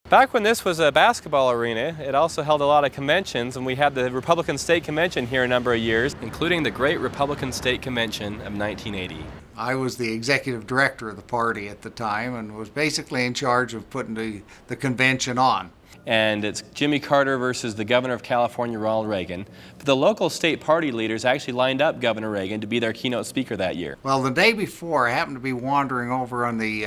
Back when this was a basketball arena, it also held a lot of conventions, and we had the Republican State Convention here a number of years, including the Great Republican State Convention of 1980. I was the executive director of the party at the time and was basically in charge of putting the convention on. And it's Jimmy Carter versus the governor of California, Ronald Reagan. But the local state party leaders actually lined up Governor Reagan to be their keynote speaker that year. Well, the day before, I happened to be wandering over on the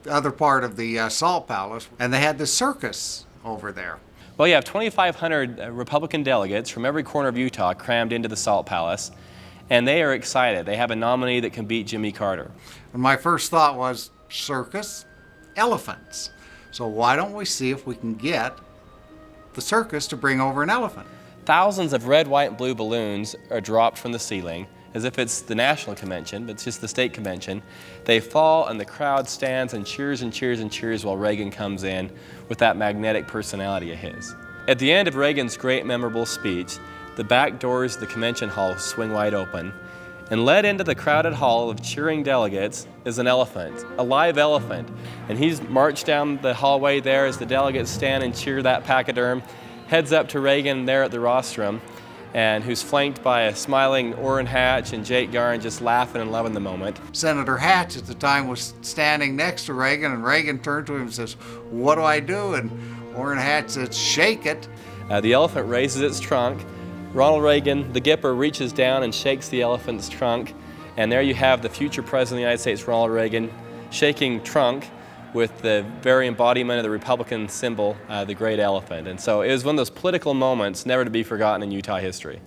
other part of the Salt Palace, and they had the circus over there. Well, you have 2,500 Republican delegates from every corner of Utah crammed into the Salt Palace, and they are excited. They have a nominee that can beat Jimmy Carter. And my first thought was, circus, elephants. So why don't we see if we can get the circus to bring over an elephant? Thousands of red, white, and blue balloons are dropped from the ceiling, as if it's the national convention, but it's just the state convention. They fall, and the crowd stands and cheers and cheers and cheers while Reagan comes in with that magnetic personality of his. At the end of Reagan's great memorable speech, the back doors of the convention hall swing wide open, and led into the crowded hall of cheering delegates is an elephant, a live elephant. And he's marched down the hallway there as the delegates stand and cheer that pachyderm, heads up to Reagan there at the rostrum, and who's flanked by a smiling Orrin Hatch and Jake Garn just laughing and loving the moment. Senator Hatch at the time was standing next to Reagan, and Reagan turned to him and says, "What do I do?" And Orrin Hatch said, "Shake it." The elephant raises its trunk. Ronald Reagan, the Gipper, reaches down and shakes the elephant's trunk, and there you have the future President of the United States, Ronald Reagan, shaking trunk with the very embodiment of the Republican symbol, the great elephant. And so it was one of those political moments never to be forgotten in Utah history.